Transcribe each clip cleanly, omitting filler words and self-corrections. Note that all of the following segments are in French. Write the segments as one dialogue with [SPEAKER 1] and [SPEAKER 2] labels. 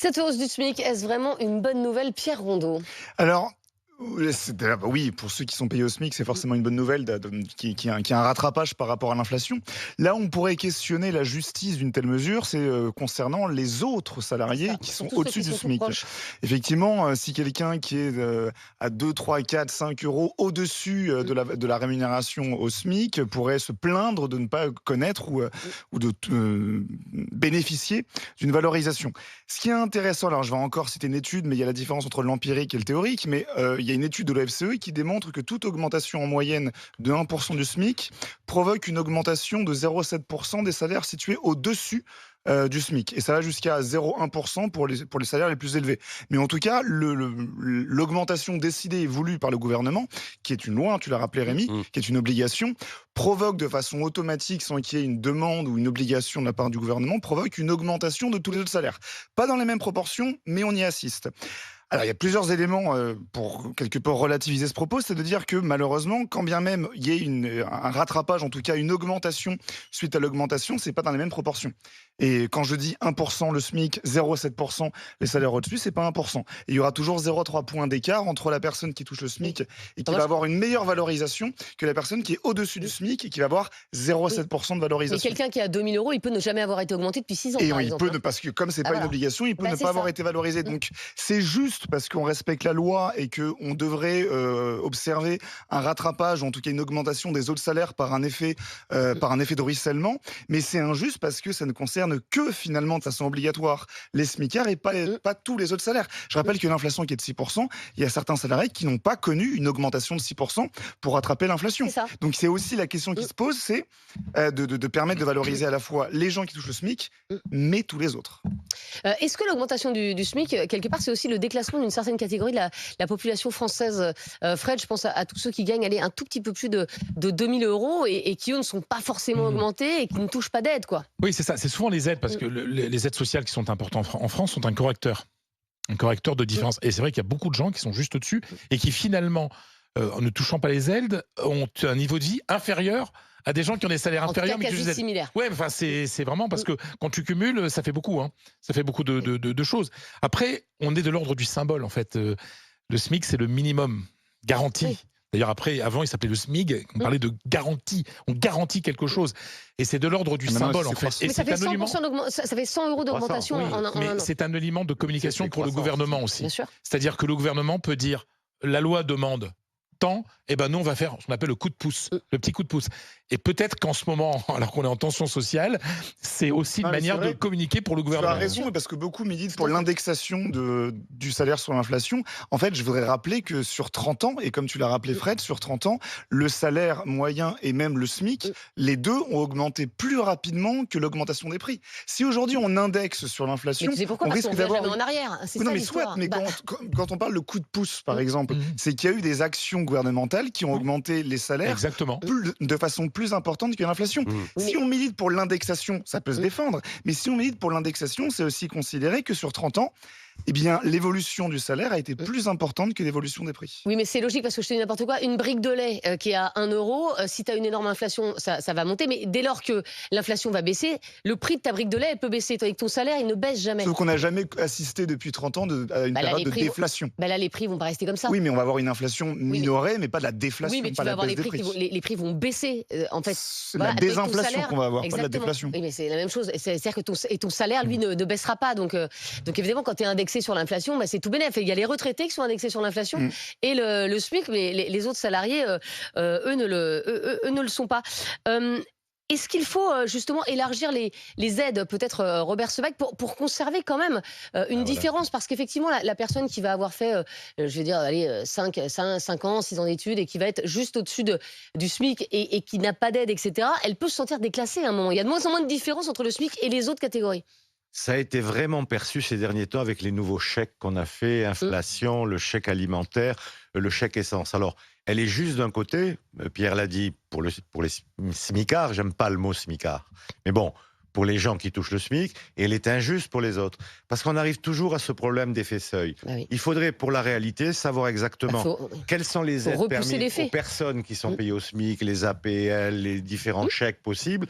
[SPEAKER 1] Cette hausse du SMIC, est-ce vraiment une bonne nouvelle, Pierre Rondeau?
[SPEAKER 2] Alors, oui, pour ceux qui sont payés au SMIC, c'est forcément une bonne nouvelle qu'il y a un rattrapage par rapport à l'inflation. Là, on pourrait questionner la justice d'une telle mesure, c'est concernant les autres
[SPEAKER 1] C'est
[SPEAKER 2] salariés
[SPEAKER 1] ça,
[SPEAKER 2] qui sont
[SPEAKER 1] surtout ceux
[SPEAKER 2] au-dessus
[SPEAKER 1] qui
[SPEAKER 2] du
[SPEAKER 1] sont tout
[SPEAKER 2] SMIC.
[SPEAKER 1] proches.
[SPEAKER 2] Effectivement, si quelqu'un qui est à 2, 3, 4, 5 euros au-dessus
[SPEAKER 1] Mmh,
[SPEAKER 2] de la rémunération au SMIC pourrait se plaindre de ne pas connaître
[SPEAKER 1] mmh.
[SPEAKER 2] ou de bénéficier d'une valorisation. Ce qui est intéressant, alors je vais encore citer une étude, mais il y a la différence entre l'empirique et le théorique, mais il y a une étude de l'OFCE qui démontre que toute augmentation en moyenne de 1% du SMIC provoque une augmentation de 0,7% des salaires situés au-dessus du SMIC. Et ça va jusqu'à 0,1% pour les salaires les plus élevés. Mais en tout cas, l'augmentation décidée et voulue par le gouvernement, qui est une loi, hein, tu l'as rappelé Rémi,
[SPEAKER 3] Mmh.
[SPEAKER 2] qui est une obligation, provoque de façon automatique, sans qu'il y ait une demande ou une obligation de la part du gouvernement, provoque une augmentation de tous les autres salaires. Pas dans les mêmes proportions, mais on y assiste. Alors, il y a plusieurs éléments pour quelque peu relativiser ce propos, c'est de dire que malheureusement, quand bien même il y ait un rattrapage, en tout cas une augmentation suite à l'augmentation, c'est pas dans les mêmes proportions. Et quand je dis 1% le SMIC, 0,7% les salaires au-dessus, c'est pas 1%. Et il y aura toujours 0,3 points d'écart entre la personne qui touche le
[SPEAKER 1] Oui.
[SPEAKER 2] SMIC et qui
[SPEAKER 1] Moi,
[SPEAKER 2] va
[SPEAKER 1] je
[SPEAKER 2] avoir une meilleure valorisation que la personne qui est au-dessus du
[SPEAKER 1] mmh,
[SPEAKER 2] SMIC et qui va avoir
[SPEAKER 1] oui.
[SPEAKER 2] 0,7% de
[SPEAKER 1] Mais
[SPEAKER 2] valorisation.
[SPEAKER 1] quelqu'un qui a 2 000 €, il peut ne jamais avoir été augmenté depuis 6 ans,
[SPEAKER 2] Et
[SPEAKER 1] par
[SPEAKER 2] il
[SPEAKER 1] exemple,
[SPEAKER 2] peut
[SPEAKER 1] hein.
[SPEAKER 2] parce que comme c'est
[SPEAKER 1] Ah
[SPEAKER 2] pas une
[SPEAKER 1] voilà.
[SPEAKER 2] obligation, il peut
[SPEAKER 1] Bah,
[SPEAKER 2] ne
[SPEAKER 1] c'est
[SPEAKER 2] pas avoir
[SPEAKER 1] ça.
[SPEAKER 2] été valorisé.
[SPEAKER 1] Mmh.
[SPEAKER 2] Donc c'est juste parce qu'on respecte la loi et qu'on devrait observer un rattrapage, ou en tout cas une augmentation des autres salaires
[SPEAKER 1] Mmh.
[SPEAKER 2] par un effet de ruissellement. Mais c'est injuste parce que ça ne concerne que finalement de façon obligatoire les smicards et
[SPEAKER 1] Mmh.
[SPEAKER 2] pas tous les autres salaires. Je
[SPEAKER 1] Mmh.
[SPEAKER 2] rappelle que l'inflation qui est de 6%, il y a certains salariés qui n'ont pas connu une augmentation de 6% pour rattraper
[SPEAKER 1] C'est
[SPEAKER 2] l'inflation.
[SPEAKER 1] ça.
[SPEAKER 2] Donc c'est aussi la question qui
[SPEAKER 1] Mmh.
[SPEAKER 2] se pose, c'est de permettre de valoriser à la fois les gens qui touchent le SMIC,
[SPEAKER 1] Mmh.
[SPEAKER 2] mais tous les autres.
[SPEAKER 1] Est-ce que l'augmentation du SMIC, quelque part, c'est aussi le déclassement d'une certaine catégorie de la population française? Fred, je pense à tous ceux qui gagnent, allez, un tout petit peu plus de 2 000 € et qui, eux, ne sont pas forcément
[SPEAKER 3] Mmh.
[SPEAKER 1] augmentés et qui ne touchent pas d'aide, quoi.
[SPEAKER 3] Oui, c'est ça. C'est souvent les aides, parce
[SPEAKER 1] Mmh,
[SPEAKER 3] que les aides sociales qui sont importantes en France sont un correcteur. Un correcteur de
[SPEAKER 1] mmh,
[SPEAKER 3] différence. Et c'est vrai qu'il y a beaucoup de gens qui sont juste au-dessus et qui finalement, en ne touchant pas les aides, ont un niveau de vie inférieur à des gens qui ont des salaires
[SPEAKER 1] en tout cas,
[SPEAKER 3] inférieurs mais qui touchent
[SPEAKER 1] quasi
[SPEAKER 3] des aides.
[SPEAKER 1] similaire.
[SPEAKER 3] Ouais, enfin, c'est vraiment parce
[SPEAKER 1] Mmh,
[SPEAKER 3] que quand tu cumules, ça fait beaucoup, hein. Ça fait beaucoup de choses. Après, on est de l'ordre du symbole, en fait. Le SMIC, c'est le minimum
[SPEAKER 1] oui.
[SPEAKER 3] garanti. D'ailleurs, après, avant, il s'appelait le SMIG. On
[SPEAKER 1] Mmh.
[SPEAKER 3] parlait de garantie. On garantit quelque chose. Et c'est de l'ordre du
[SPEAKER 2] Et maintenant,
[SPEAKER 3] symbole, en
[SPEAKER 2] c'est
[SPEAKER 3] fait.
[SPEAKER 2] croissant.
[SPEAKER 3] Et
[SPEAKER 1] Mais ça
[SPEAKER 3] c'est
[SPEAKER 1] fait
[SPEAKER 3] un élément.
[SPEAKER 1] 100% ça fait 100 €
[SPEAKER 2] 300,
[SPEAKER 1] d'augmentation
[SPEAKER 3] Oui,
[SPEAKER 1] en
[SPEAKER 3] mais
[SPEAKER 1] un an.
[SPEAKER 3] c'est un élément de communication
[SPEAKER 2] C'est
[SPEAKER 3] pour le
[SPEAKER 2] croissant.
[SPEAKER 3] gouvernement
[SPEAKER 1] Bien
[SPEAKER 3] aussi.
[SPEAKER 1] sûr.
[SPEAKER 3] C'est-à-dire que le gouvernement peut dire la loi demande tant, et ben nous on va faire ce qu'on appelle le coup de pouce,
[SPEAKER 1] Mmh.
[SPEAKER 3] le petit coup de pouce. Et peut-être qu'en ce moment, alors qu'on est en tension sociale, c'est aussi une
[SPEAKER 2] Non, mais c'est
[SPEAKER 3] manière de
[SPEAKER 2] vrai.
[SPEAKER 3] communiquer pour le
[SPEAKER 2] Tu as
[SPEAKER 3] gouvernement.
[SPEAKER 2] raison, parce que beaucoup militent
[SPEAKER 1] Tout
[SPEAKER 2] pour
[SPEAKER 1] à fait.
[SPEAKER 2] l'indexation du salaire sur l'inflation. En fait, je voudrais rappeler que sur 30 ans, et comme tu l'as rappelé
[SPEAKER 1] Mmh,
[SPEAKER 2] Fred, sur 30 ans, le salaire moyen et même le SMIC,
[SPEAKER 1] mmh.
[SPEAKER 2] les deux ont augmenté plus rapidement que l'augmentation des prix. Si aujourd'hui on indexe sur
[SPEAKER 1] Mais
[SPEAKER 2] l'inflation,
[SPEAKER 1] tu sais pourquoi?
[SPEAKER 2] on
[SPEAKER 1] Parce qu'on
[SPEAKER 2] risque
[SPEAKER 1] revient
[SPEAKER 2] d'avoir
[SPEAKER 1] jamais en arrière. C'est
[SPEAKER 2] oui, non,
[SPEAKER 1] ça
[SPEAKER 2] mais soit,
[SPEAKER 1] l'histoire.
[SPEAKER 2] mais
[SPEAKER 1] Bah,
[SPEAKER 2] quand on parle de coup de pouce, par
[SPEAKER 1] mmh,
[SPEAKER 2] exemple,
[SPEAKER 3] Mhm.
[SPEAKER 2] c'est qu'il y a eu des actions gouvernementales qui ont
[SPEAKER 3] Oui,
[SPEAKER 2] augmenté les salaires
[SPEAKER 3] exactement.
[SPEAKER 1] mmh.
[SPEAKER 2] de façon plus importante que l'inflation.
[SPEAKER 3] Mhm.
[SPEAKER 1] Oui,
[SPEAKER 2] Si
[SPEAKER 1] mais
[SPEAKER 2] on milite pour l'indexation, ça peut se
[SPEAKER 1] mmh.
[SPEAKER 2] défendre, mais si on milite pour l'indexation, c'est aussi considérer que sur 30 ans, eh bien, l'évolution du salaire a été
[SPEAKER 1] Mmh.
[SPEAKER 2] plus importante que l'évolution des prix.
[SPEAKER 1] Oui, mais c'est logique parce que je te dis n'importe quoi. Une brique de lait qui est à 1 €, si tu as une énorme inflation, ça va monter. Mais dès lors que l'inflation va baisser, le prix de ta brique de lait, elle peut baisser. Tandis que ton salaire, il ne baisse jamais.
[SPEAKER 2] Sauf qu'on n'a jamais assisté depuis 30 ans à une
[SPEAKER 1] Bah là,
[SPEAKER 2] période
[SPEAKER 1] les
[SPEAKER 2] de
[SPEAKER 1] prix,
[SPEAKER 2] déflation.
[SPEAKER 1] bah là, les prix vont pas rester comme ça.
[SPEAKER 2] Oui, mais on va avoir une inflation
[SPEAKER 1] Oui, mais,
[SPEAKER 2] minorée, mais pas de la
[SPEAKER 1] oui,
[SPEAKER 2] déflation,
[SPEAKER 1] mais tu
[SPEAKER 2] pas
[SPEAKER 1] vas
[SPEAKER 2] la
[SPEAKER 1] avoir
[SPEAKER 2] baisse
[SPEAKER 1] les
[SPEAKER 2] des
[SPEAKER 1] prix
[SPEAKER 2] prix.
[SPEAKER 1] les prix vont baisser, en fait.
[SPEAKER 2] C'est de
[SPEAKER 1] Voilà,
[SPEAKER 2] la
[SPEAKER 1] tandis que ton
[SPEAKER 2] désinflation
[SPEAKER 1] salaire,
[SPEAKER 2] qu'on va avoir, pas de la
[SPEAKER 1] exactement.
[SPEAKER 2] déflation.
[SPEAKER 1] Oui, mais c'est la même chose. C'est-à-dire que ton salaire, lui,
[SPEAKER 2] Mm.
[SPEAKER 1] ne baissera pas. Donc évidemment, quand tu es indexé sur l'inflation, bah, c'est tout bénef. Il y a les retraités qui sont indexés sur l'inflation
[SPEAKER 2] Mm.
[SPEAKER 1] et le SMIC, mais les autres salariés, eux ne le sont pas. Euh, Est-ce qu'il faut justement élargir les aides, peut-être Robert Sebac, pour conserver quand même une
[SPEAKER 2] Ah, voilà.
[SPEAKER 1] différence? Parce qu'effectivement, la personne qui va avoir fait, je vais dire, allez, 5 ans, 6 ans d'études et qui va être juste au-dessus du SMIC et qui n'a pas d'aide, etc., elle peut se sentir déclassée à un moment. Il y a de moins en moins de différence entre le SMIC et les autres catégories.
[SPEAKER 4] Ça a été vraiment perçu ces derniers temps avec les nouveaux chèques qu'on a fait,
[SPEAKER 1] Mm.
[SPEAKER 4] inflation, le chèque alimentaire, le chèque essence. Alors, elle est juste d'un côté, Pierre l'a dit, pour les smicards, j'aime pas le mot smicard, mais bon, pour les gens qui touchent le SMIC, et elle est injuste pour les autres. Parce qu'on arrive toujours à ce problème d'effet seuil.
[SPEAKER 1] Bah oui.
[SPEAKER 4] Il faudrait, pour la réalité, savoir
[SPEAKER 1] Bah,
[SPEAKER 4] exactement quelles sont les aides
[SPEAKER 1] repousser
[SPEAKER 4] permises
[SPEAKER 1] l'effet.
[SPEAKER 4] aux personnes qui sont
[SPEAKER 1] Mm.
[SPEAKER 4] payées au SMIC, les APL, les différents chèques possibles.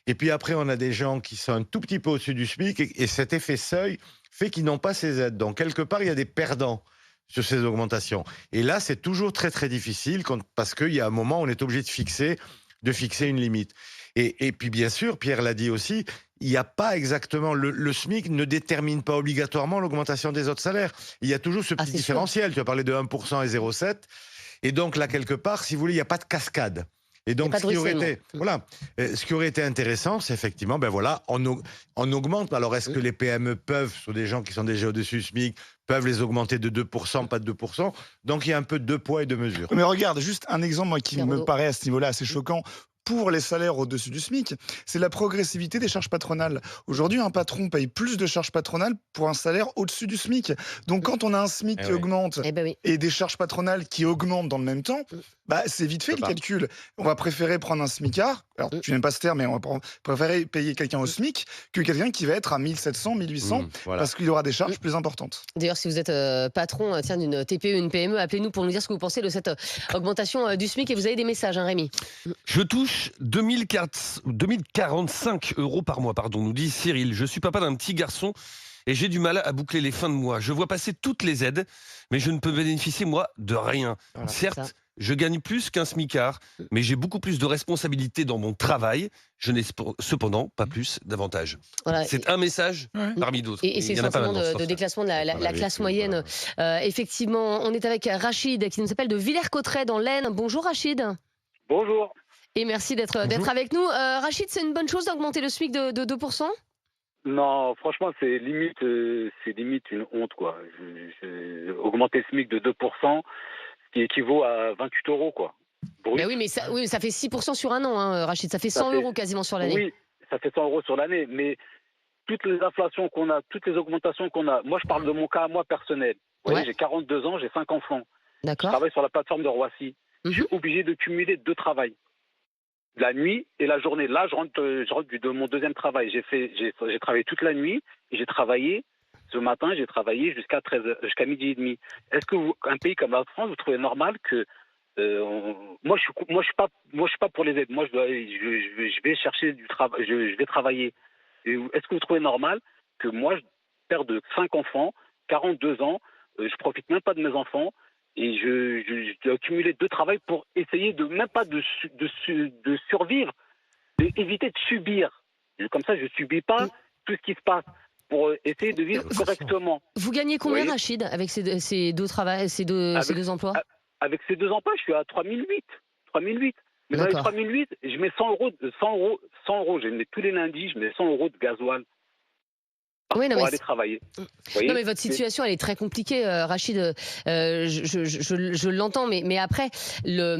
[SPEAKER 4] Et puis après, on a des gens qui sont un tout petit peu au-dessus du SMIC et cet effet seuil fait qu'ils n'ont pas ces aides. Donc, quelque part, il y a des perdants sur ces augmentations. Et là, c'est toujours très, très difficile parce qu'il y a un moment où on est obligé de fixer une limite. Et puis, bien sûr, Pierre l'a dit aussi, il n'y a pas exactement... Le SMIC ne détermine pas obligatoirement l'augmentation des autres salaires. Il y a toujours ce petit différentiel. Tu as parlé de 1% et 0,7. Et donc, là, quelque part, si vous voulez, il n'y a pas de cascade. Et donc, ce qui aurait été intéressant, c'est effectivement, ben voilà, on augmente. Alors, est-ce que les PME peuvent, sur des gens qui sont déjà au-dessus du SMIC, peuvent les augmenter de 2%, pas de 2%? Donc, il y a un peu de deux poids et deux mesures.
[SPEAKER 2] Mais regarde, juste un exemple moi, qui me paraît à ce niveau-là assez choquant. Pour les salaires au-dessus du SMIC, c'est la progressivité des charges patronales. Aujourd'hui, un patron paye plus de charges patronales pour un salaire au-dessus du SMIC. Donc, quand on a un SMIC qui augmente et des charges patronales qui augmentent dans le même temps, bah, c'est vite fait le calcul. On va préférer prendre un SMICard, alors tu n'aimes pas ce terme, mais on va préférer payer quelqu'un au SMIC que quelqu'un qui va être à 1700, 1800, parce qu'il aura des charges plus importantes.
[SPEAKER 1] D'ailleurs, si vous êtes patron d'une TPE, une PME, appelez-nous pour nous dire ce que vous pensez de cette augmentation du SMIC. Et vous avez des messages, hein, Rémi.
[SPEAKER 5] Je touche 2045 € par mois, nous dit Cyril. Je suis papa d'un petit garçon et j'ai du mal à boucler les fins de mois. Je vois passer toutes les aides, mais je ne peux bénéficier, moi, de rien. Voilà, certes, je gagne plus qu'un smicard, mais j'ai beaucoup plus de responsabilités dans mon travail. Je n'ai cependant pas plus d'avantages. Voilà. C'est un message parmi d'autres.
[SPEAKER 1] Et c'est le sentiment de déclassement de la classe moyenne. Effectivement, on est avec Rachid, qui nous appelle de Villers-Cotterêts, dans l'Aisne. Bonjour Rachid.
[SPEAKER 6] Bonjour.
[SPEAKER 1] Et merci d'être avec nous. Rachid, c'est une bonne chose d'augmenter le SMIC de 2%?
[SPEAKER 6] Non, franchement, c'est limite une honte, quoi. Augmenter le SMIC de 2%, ce qui équivaut à 28 €, quoi.
[SPEAKER 1] Mais oui, mais ça fait 6% sur un an, hein, Rachid. Ça fait 100 € quasiment sur l'année.
[SPEAKER 6] Oui, ça fait 100 € sur l'année, mais toutes les inflations qu'on a, toutes les augmentations qu'on a, moi je parle de mon cas à moi personnel. Vous voyez, j'ai 42 ans, j'ai 5 enfants.
[SPEAKER 1] D'accord.
[SPEAKER 6] Je travaille sur la plateforme de Roissy. Je suis obligé de cumuler 2 travails. La nuit et la journée. Là, je rentre de mon deuxième travail. J'ai travaillé toute la nuit et j'ai travaillé ce matin. J'ai travaillé jusqu'à 12h30. Est-ce que un pays comme la France, vous trouvez normal que moi je suis pas pour les aides. Moi, je vais chercher du travail. Je vais travailler. Est-ce que vous trouvez normal que moi, père de 5 enfants, 42 ans, je profite même pas de mes enfants? Et je dois accumuler 2 travails pour essayer de même pas de survivre, d'éviter de subir. Comme ça, je ne subis pas tout ce qui se passe pour essayer de vivre correctement.
[SPEAKER 1] Vous gagnez combien, Rachid, avec ces deux emplois?
[SPEAKER 6] Avec ces 2 emplois, je suis à 3008. Mais dans les 3008, je mets 100 €. Je mets tous les lundis, je mets 100 € de gasoil. Pour aller travailler.
[SPEAKER 1] Non, mais votre situation, elle est très compliquée, Rachid. Je l'entends, mais après, là,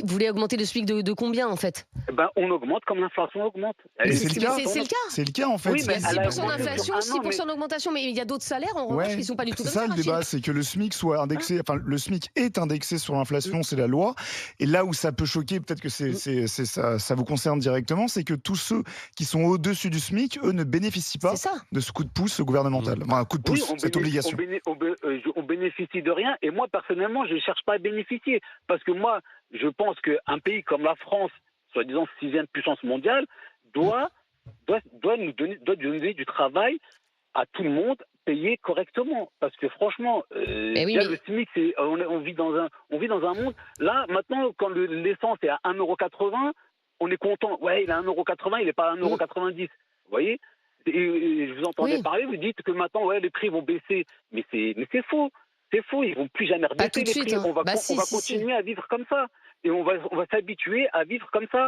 [SPEAKER 1] vous voulez augmenter le SMIC de combien, en fait?
[SPEAKER 6] On augmente comme l'inflation augmente.
[SPEAKER 2] C'est le cas.
[SPEAKER 1] C'est
[SPEAKER 2] le cas, en fait.
[SPEAKER 1] Oui, mais 6% d'inflation, 6% d'augmentation, mais il y a d'autres salaires, en revanche, qui ne sont pas du tout comme ça.
[SPEAKER 2] C'est ça le débat, c'est que le SMIC soit indexé, enfin, le SMIC est indexé sur l'inflation, c'est la loi. Et là où ça peut choquer, peut-être que ça vous concerne directement, c'est que tous ceux qui sont au-dessus du SMIC, eux, ne bénéficient pas de ce coup de pouce gouvernemental. Enfin, un coup de pouce, cette obligation.
[SPEAKER 6] On bénéficie de rien, et moi, personnellement, je ne cherche pas à bénéficier. Parce que moi, je pense qu'un pays comme la France, soi-disant 6e puissance mondiale, doit nous donner du travail à tout le monde, payé correctement. Parce que franchement, le SMIC, on vit dans un monde. Là, maintenant, quand l'essence est à 1,80 €, on est content. Ouais, il est à 1,80 €, il n'est pas à 1,90 €. Vous voyez? Et je vous entendais parler, vous dites que maintenant, les prix vont baisser. Mais c'est faux. C'est faux, ils ne vont plus jamais rebaisser les prix. On va continuer à vivre comme ça. Et on va s'habituer à vivre comme ça.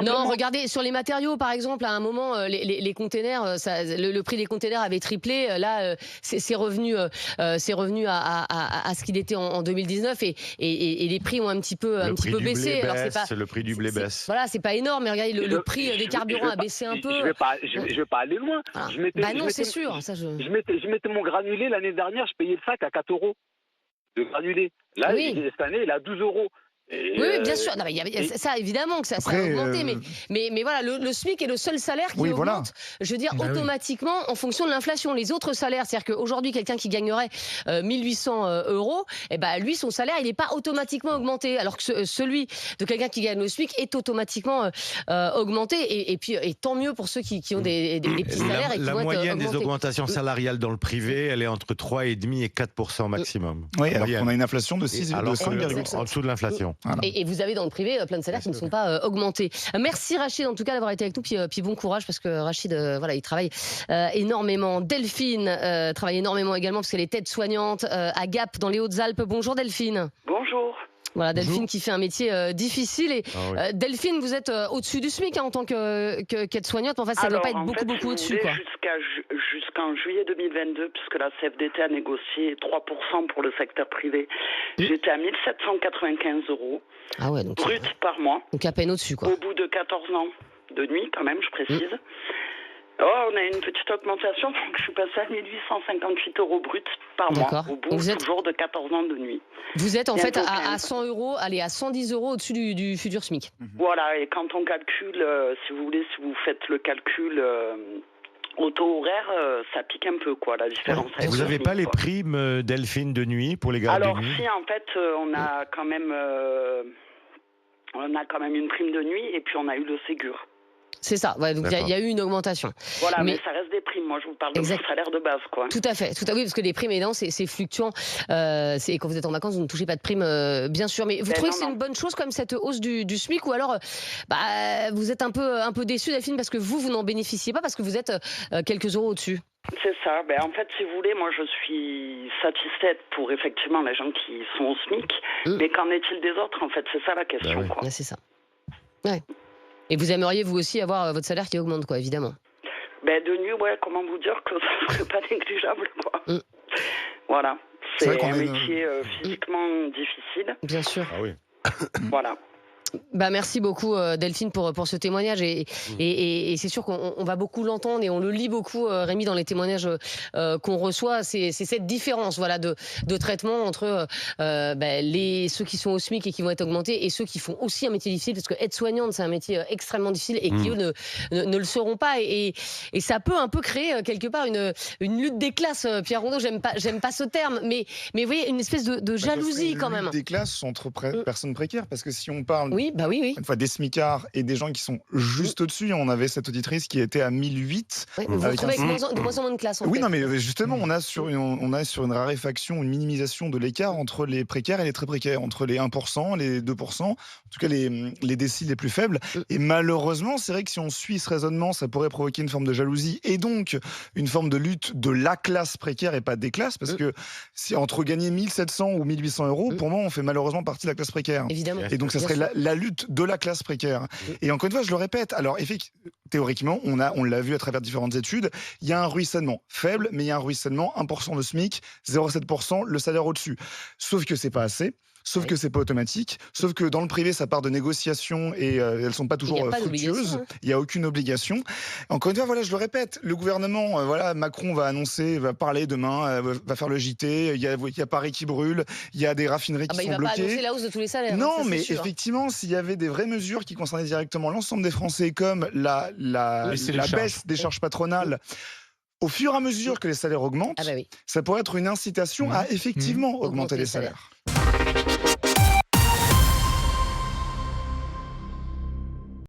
[SPEAKER 1] Non, regardez, sur les matériaux, par exemple, à un moment, les containers, le prix des containers avait triplé. Là, c'est revenu à ce qu'il était en 2019 et les prix ont un petit peu baissé.
[SPEAKER 4] Le prix du blé baisse.
[SPEAKER 1] Voilà, c'est pas énorme, mais regardez, le prix des carburants a baissé un peu.
[SPEAKER 6] Je vais pas aller loin.
[SPEAKER 1] Voilà. C'est sûr.
[SPEAKER 6] Je mettais mon granulé l'année dernière, je payais le sac à 4 € de granulé. Là, cette année, il est à 12 €.
[SPEAKER 1] Oui, bien sûr. Non, mais ça, évidemment que ça a augmenté. Mais voilà, le SMIC est le seul salaire qui augmente,
[SPEAKER 2] voilà.
[SPEAKER 1] je veux dire, automatiquement en fonction de l'inflation. Les autres salaires, c'est-à-dire qu'aujourd'hui, quelqu'un qui gagnerait 1800 euros, eh ben, lui, son salaire, il n'est pas automatiquement augmenté. Alors que celui de quelqu'un qui gagne le SMIC est automatiquement augmenté. Et puis, tant mieux pour ceux qui ont des petits salaires.
[SPEAKER 4] La moyenne des augmentations salariales dans le privé, elle est entre 3,5 et 4% maximum.
[SPEAKER 2] Oui, alors qu'on a une inflation de 5,7%.
[SPEAKER 4] En dessous de l'inflation.
[SPEAKER 2] Voilà.
[SPEAKER 1] Et vous avez dans le privé plein de salaires qui ne sont pas augmentés. Merci Rachid en tout cas d'avoir été avec nous, puis bon courage parce que Rachid voilà, il travaille énormément. Delphine travaille énormément également parce qu'elle est aide-soignante à Gap dans les Hautes-Alpes. Bonjour Delphine.
[SPEAKER 7] Bonjour.
[SPEAKER 1] Voilà, Delphine qui fait un métier difficile. Et Delphine, vous êtes au-dessus du SMIC en tant qu'aide-soignante. En fait, ça ne doit pas être beaucoup au-dessus.
[SPEAKER 7] Jusqu'en juillet 2022, puisque la CFDT a négocié 3% pour le secteur privé, j'étais à 1795 € brut par mois.
[SPEAKER 1] Donc à peine au-dessus, quoi.
[SPEAKER 7] Au bout de 14 ans de nuit, quand même, je précise. On a une petite augmentation, donc je suis passée à 1858 € brut par mois, au bout toujours de 14 ans de nuit.
[SPEAKER 1] Vous êtes en fait à 100 €, allez, à 110 € au-dessus du futur SMIC.
[SPEAKER 7] Voilà, et quand on calcule, si vous voulez, si vous faites le calcul au taux horaire, ça pique un peu, quoi, la différence.
[SPEAKER 4] Vous n'avez pas les primes, Delphine, de nuit pour les gardes de nuit?
[SPEAKER 7] Alors si, en fait, on a quand même une prime de nuit et puis on a eu le Ségur.
[SPEAKER 1] C'est ça, ouais, donc il y a eu une augmentation.
[SPEAKER 7] Voilà, mais ça reste des primes. Moi, je vous parle de mon salaire de base, quoi.
[SPEAKER 1] Tout à fait, oui, parce que les primes, évidemment, c'est fluctuant. Quand vous êtes en vacances, vous ne touchez pas de primes, bien sûr. Mais vous trouvez que c'est une bonne chose, comme cette hausse du SMIC, ou alors vous êtes un peu déçu, Delphine, parce que vous n'en bénéficiez pas, parce que vous êtes quelques euros au-dessus?
[SPEAKER 7] C'est ça. En fait, si vous voulez, moi, je suis satisfaite pour effectivement les gens qui sont au SMIC. Mais qu'en est-il des autres, en fait? C'est ça la question, quoi.
[SPEAKER 1] C'est ça. Ouais. Et vous aimeriez, vous aussi, avoir votre salaire qui augmente, quoi, évidemment.
[SPEAKER 7] De nuit, comment vous dire que ça serait pas négligeable, quoi. Voilà. C'est un métier physiquement difficile.
[SPEAKER 1] Bien sûr.
[SPEAKER 4] Ah oui.
[SPEAKER 7] Voilà.
[SPEAKER 1] Merci beaucoup Delphine pour ce témoignage et c'est sûr qu'on va beaucoup l'entendre et on le lit beaucoup, Rémi, dans les témoignages qu'on reçoit. C'est cette différence, voilà, de traitement entre ceux qui sont au SMIC et qui vont être augmentés et ceux qui font aussi un métier difficile, parce que aide-soignante, c'est un métier extrêmement difficile et qui eux ne le seront pas, et ça peut un peu créer quelque part une lutte des classes. Pierre Rondeau, j'aime pas ce terme, mais vous voyez, une espèce de jalousie quand même.
[SPEAKER 2] Lutte des classes entre personnes précaires, parce que si on parle
[SPEAKER 1] une
[SPEAKER 2] fois des smicards et des gens qui sont juste au-dessus, on avait cette auditrice qui était à 1008.
[SPEAKER 1] Vous retrouvez avec de moins en moins de classes.
[SPEAKER 2] Non, mais justement, on est sur une raréfaction, une minimisation de l'écart entre les précaires et les très précaires, entre les 1%, les 2%, en tout cas les déciles les plus faibles. Et malheureusement, c'est vrai que si on suit ce raisonnement, ça pourrait provoquer une forme de jalousie et donc une forme de lutte de la classe précaire et pas des classes, parce que si entre gagner 1700 ou 1800 €, pour moi, on fait malheureusement partie de la classe précaire.
[SPEAKER 1] Évidemment.
[SPEAKER 2] Et donc, ça serait la lutte de la classe précaire. Et encore une fois, je le répète, alors théoriquement, on l'a vu à travers différentes études, il y a un ruissellement faible, mais il y a un ruissellement 1% de SMIC, 0,7% le salaire au-dessus. Sauf que c'est pas assez. Sauf que c'est pas automatique, sauf que dans le privé, ça part de négociations et elles sont pas toujours fructueuses. Il n'y a aucune obligation. Encore une fois, voilà, je le répète, le gouvernement, Macron va annoncer, va parler demain, va faire le JT, il y a Paris qui brûle, il y a des raffineries qui sont bloquées. Il va pas annoncer
[SPEAKER 1] la hausse de tous les salaires.
[SPEAKER 2] Non, mais effectivement, s'il y avait des vraies mesures qui concernaient directement l'ensemble des Français, comme la baisse des charges patronales, au fur et à mesure que les salaires augmentent, ça pourrait être une incitation à effectivement augmenter les salaires.